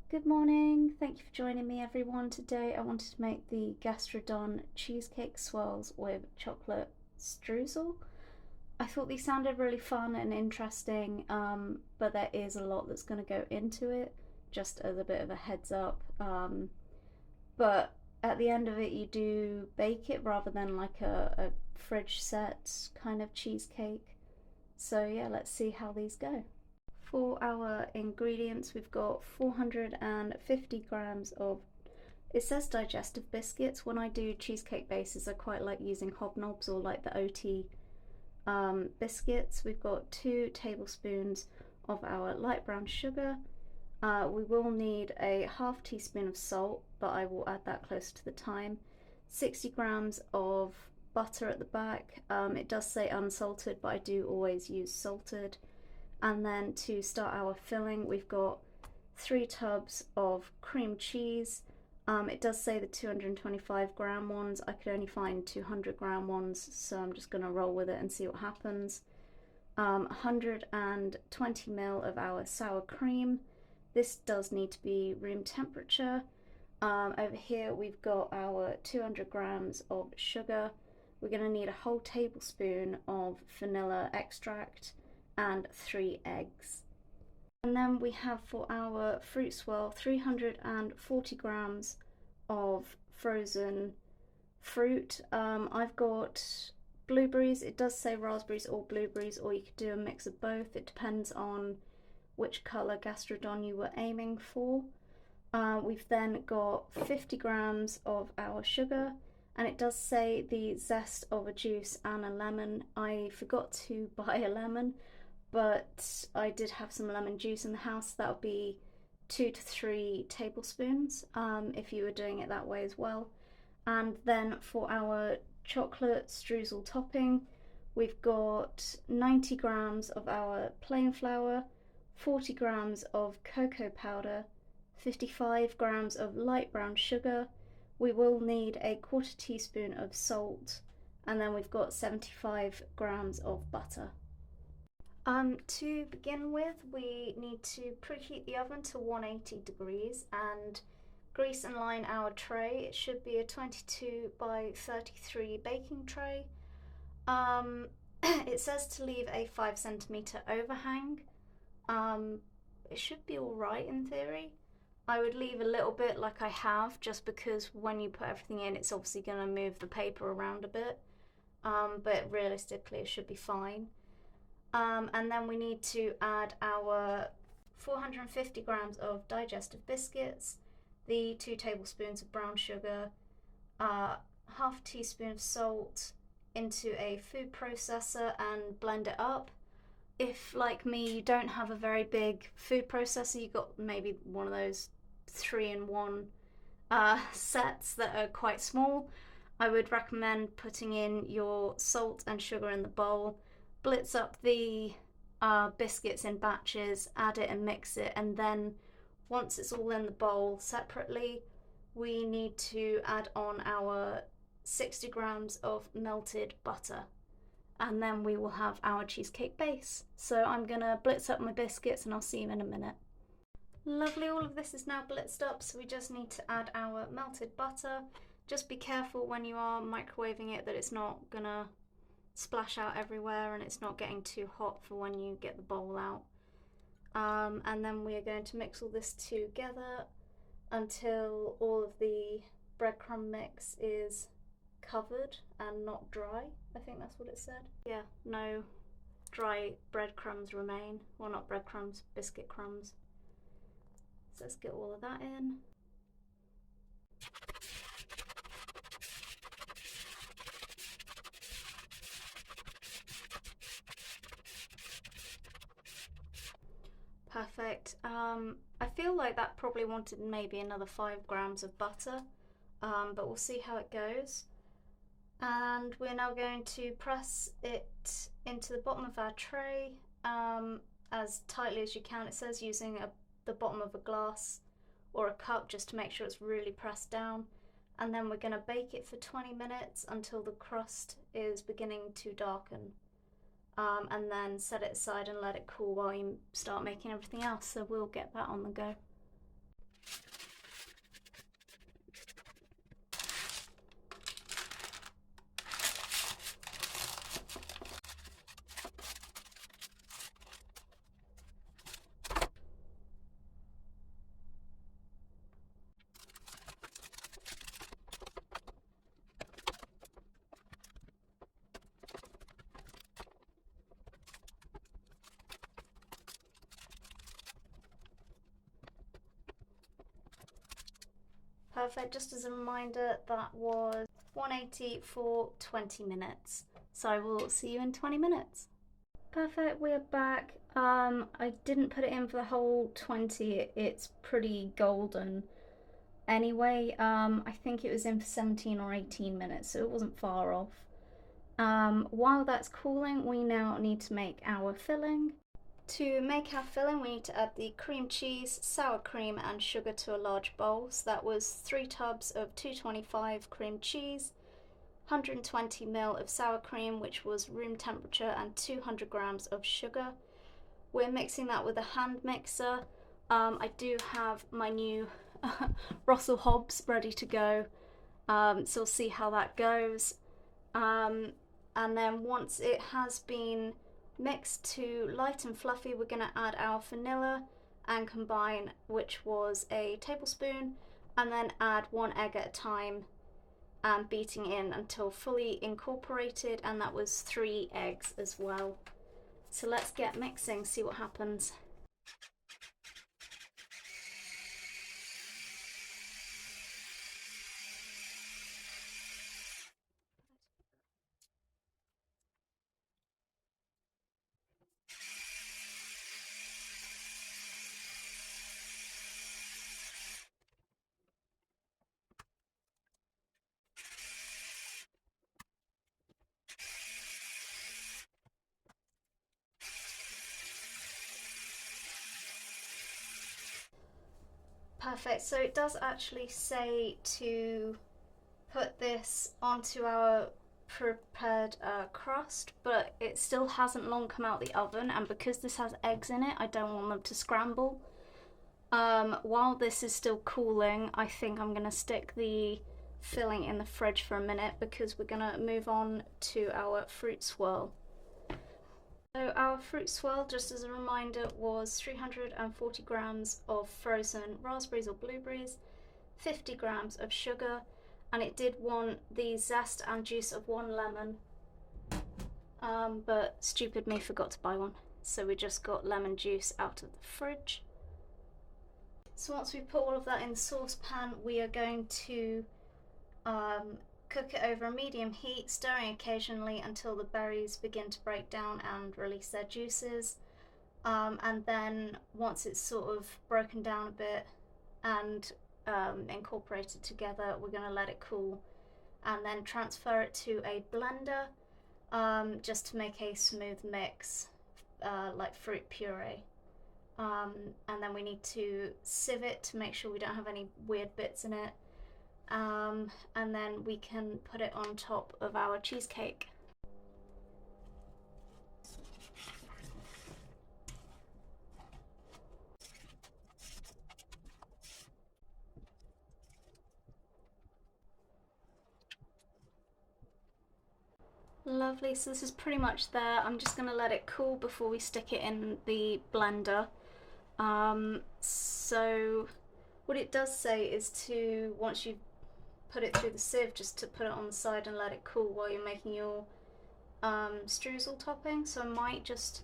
Good morning, thank you for joining me everyone. Today I wanted to make the Gastrodon Cheesecake Swirls with chocolate streusel. I thought these sounded really fun and interesting, but there is a lot that's going to go into it, just as a bit of a heads up. But at the end of it you do bake it rather than like a fridge set kind of cheesecake. So yeah, let's see how these go. For our ingredients, we've got 450 grams of, it says digestive biscuits. When I do cheesecake bases, I quite like using hobnobs or like the OT biscuits. We've got 2 tablespoons of our light brown sugar. We will need a half teaspoon of salt, but I will add that closer to the time. 60 grams of butter at the back. It does say unsalted, but I do always use salted. And then to start our filling, we've got 3 tubs of cream cheese. It does say the 225 gram ones. I could only find 200 gram ones, so I'm just going to roll with it and see what happens. 120 ml of our sour cream. This does need to be room temperature. Over here we've got our 200 grams of sugar. We're going to need a whole tablespoon of vanilla extract and 3 eggs. And then we have for our fruit swirl 340 grams of frozen fruit. I've got blueberries. It does say raspberries or blueberries, or you could do a mix of both. It depends on which colour Gastrodon you were aiming for. We've then got 50 grams of our sugar, and it does say the zest of a juice and a lemon. I forgot to buy a lemon, but I did have some lemon juice in the house. That would be 2 to 3 tablespoons if you were doing it that way as well. And then for our chocolate streusel topping, we've got 90 grams of our plain flour, 40 grams of cocoa powder, 55 grams of light brown sugar. We will need a 1/4 teaspoon of salt, and then we've got 75 grams of butter. To begin with, we need to preheat the oven to 180 degrees and grease and line our tray. It should be a 22 by 33 baking tray. It says to leave a 5 centimeter overhang. It should be alright in theory. I would leave a little bit like I have, just because when you put everything in, it's obviously going to move the paper around a bit. But realistically it should be fine. And then we need to add our 450 grams of digestive biscuits, the 2 tablespoons of brown sugar, half a teaspoon of salt into a food processor and blend it up. If, like me, you don't have a very big food processor, you've got maybe one of those 3-in-1 sets that are quite small, I would recommend putting in your salt and sugar in the bowl. Blitz up the biscuits in batches, add it and mix it, and then once it's all in the bowl separately, we need to add on our 60 grams of melted butter, and then we will have our cheesecake base. So I'm gonna blitz up my biscuits and I'll see you in a minute. Lovely, all of this is now blitzed up, so we just need to add our melted butter. Just be careful when you are microwaving it that it's not gonna splash out everywhere and it's not getting too hot for when you get the bowl out. And then we are going to mix all this together until all of the breadcrumb mix is covered and not dry. I think that's what it said. Yeah, no dry breadcrumbs remain. Well, not breadcrumbs, biscuit crumbs. So let's get all of that in. Perfect. I feel like that probably wanted maybe another 5 grams of butter, but we'll see how it goes. And we're now going to press it into the bottom of our tray as tightly as you can. It says using the bottom of a glass or a cup just to make sure it's really pressed down. And then we're going to bake it for 20 minutes until the crust is beginning to darken. And then set it aside and let it cool while you start making everything else. So we'll get that on the go. Perfect, just as a reminder, that was 180 for 20 minutes. So I will see you in 20 minutes. Perfect, we're back. I didn't put it in for the whole 20, it's pretty golden. Anyway, I think it was in for 17 or 18 minutes, so it wasn't far off. While that's cooling, we now need to make our filling. To make our filling, we need to add the cream cheese, sour cream and sugar to a large bowl. So that was 3 tubs of 225 cream cheese, 120 ml of sour cream, which was room temperature, and 200 grams of sugar. We're mixing that with a hand mixer. I do have my new Russell Hobbs ready to go, so we'll see how that goes. And then once it has been mixed to light and fluffy, we're going to add our vanilla and combine, which was a tablespoon, and then add 1 egg at a time and beating in until fully incorporated, and that was 3 eggs as well. So let's get mixing, see what happens. Perfect, so it does actually say to put this onto our prepared crust, but it still hasn't long come out the oven, and because this has eggs in it, I don't want them to scramble. While this is still cooling, I think I'm gonna stick the filling in the fridge for a minute because we're gonna move on to our fruit swirl. So our fruit swirl, just as a reminder, was 340 grams of frozen raspberries or blueberries, 50 grams of sugar, and it did want the zest and juice of 1 lemon, but stupid me forgot to buy one, so we just got lemon juice out of the fridge. So once we put all of that in the saucepan, we are going to cook it over a medium heat, stirring occasionally until the berries begin to break down and release their juices. And then once it's sort of broken down a bit and incorporated together, we're going to let it cool and then transfer it to a blender just to make a smooth mix, like fruit puree. And then we need to sieve it to make sure we don't have any weird bits in it. And then we can put it on top of our cheesecake. Lovely, so this is pretty much there. I'm just going to let it cool before we stick it in the blender. So what it does say is to, once you put it through the sieve, just to put it on the side and let it cool while you're making your streusel topping. So I might just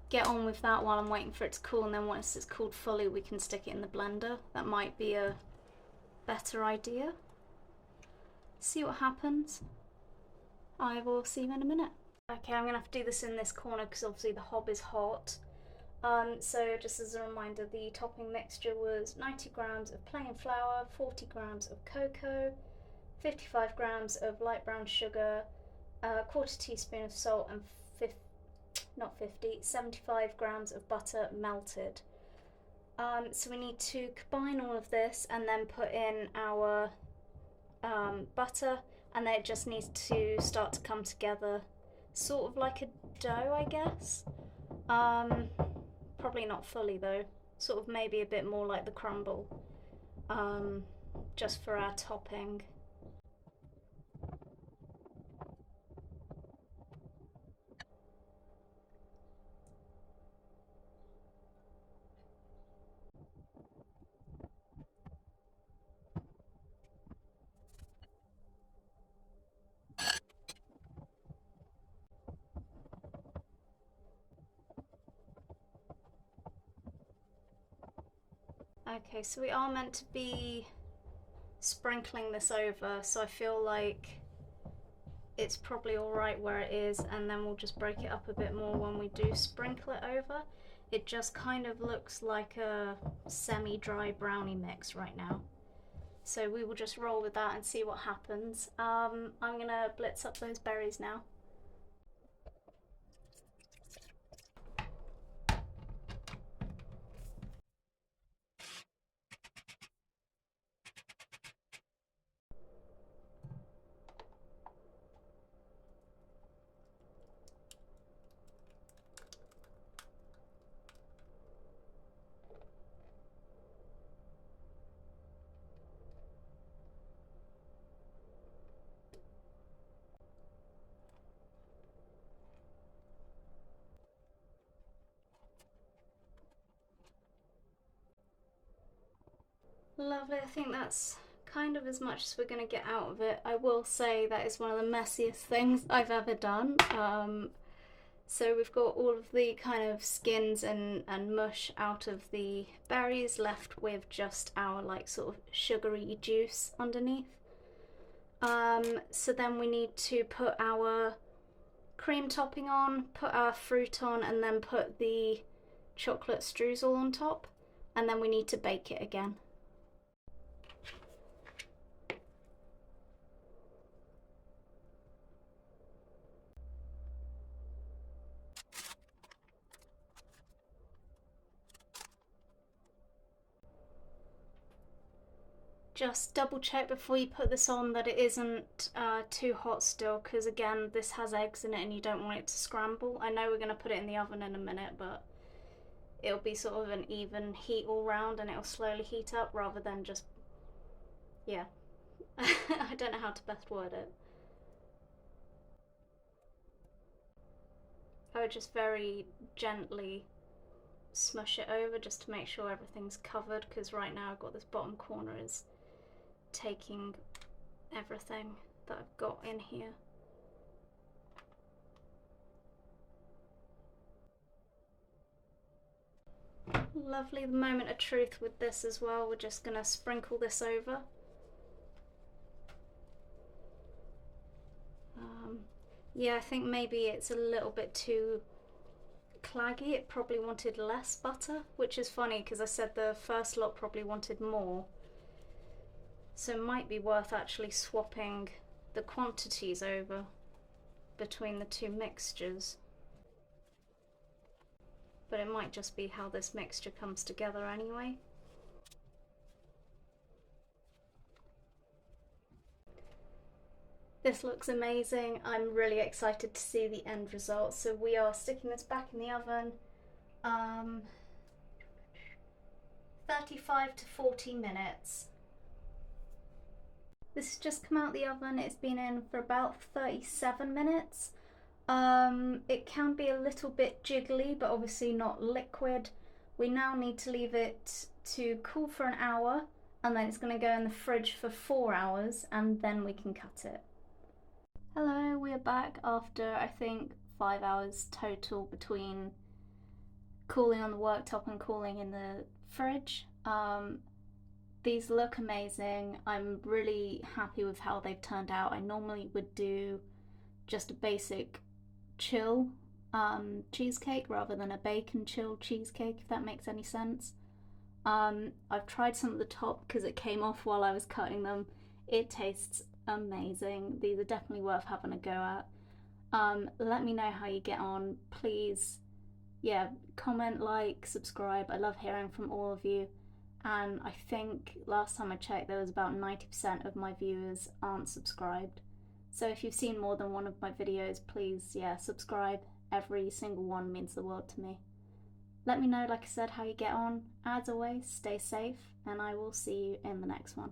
get on with that while I'm waiting for it to cool, and then once it's cooled fully we can stick it in the blender. That might be a better idea. See what happens. I will see you in a minute. Okay, I'm gonna have to do this in this corner because obviously the hob is hot. So just as a reminder, the topping mixture was 90 grams of plain flour, 40 grams of cocoa, 55 grams of light brown sugar, a quarter teaspoon of salt, and 75 grams of butter melted. So we need to combine all of this and then put in our butter, and then it just needs to start to come together, sort of like a dough, I guess. Probably not fully though, sort of maybe a bit more like the crumble, just for our topping. Okay, so we are meant to be sprinkling this over, so I feel like it's probably alright where it is, and then we'll just break it up a bit more when we do sprinkle it over. It just kind of looks like a semi-dry brownie mix right now. So we will just roll with that and see what happens. I'm gonna blitz up those berries now. Lovely, I think that's kind of as much as we're going to get out of it. I will say that is one of the messiest things I've ever done. So we've got all of the kind of skins and mush out of the berries, left with just our like sort of sugary juice underneath. So then we need to put our cream topping on, put our fruit on, and then put the chocolate streusel on top, and then we need to bake it again. Just double check before you put this on that it isn't too hot still, because again this has eggs in it and you don't want it to scramble. I know we're going to put it in the oven in a minute, but it'll be sort of an even heat all round and it'll slowly heat up rather than just, yeah. I don't know how to best word it. I would just very gently smush it over just to make sure everything's covered, because right now I've got this bottom corner is taking everything that I've got in here. Lovely, the moment of truth with this as well. We're just gonna sprinkle this over. Yeah, I think maybe it's a little bit too claggy. It probably wanted less butter, which is funny because I said the first lot probably wanted more. So it might be worth actually swapping the quantities over between the two mixtures. But it might just be how this mixture comes together anyway. This looks amazing. I'm really excited to see the end result. So we are sticking this back in the oven. 35 to 40 minutes. This has just come out the oven. It's been in for about 37 minutes. It can be a little bit jiggly, but obviously not liquid. We now need to leave it to cool for an hour, and then it's going to go in the fridge for 4 hours, and then we can cut it. Hello, we're back after I think 5 hours total between cooling on the worktop and cooling in the fridge. These look amazing. I'm really happy with how they've turned out. I normally would do just a basic chill cheesecake rather than a bacon chill cheesecake, if that makes any sense. I've tried some at the top because it came off while I was cutting them. It tastes amazing. These are definitely worth having a go at. Let me know how you get on. Please, yeah, comment, like, subscribe. I love hearing from all of you. And I think last time I checked there was about 90% of my viewers aren't subscribed. So if you've seen more than one of my videos, please, yeah, subscribe. Every single one means the world to me. Let me know, like I said, how you get on. As always, stay safe, and I will see you in the next one.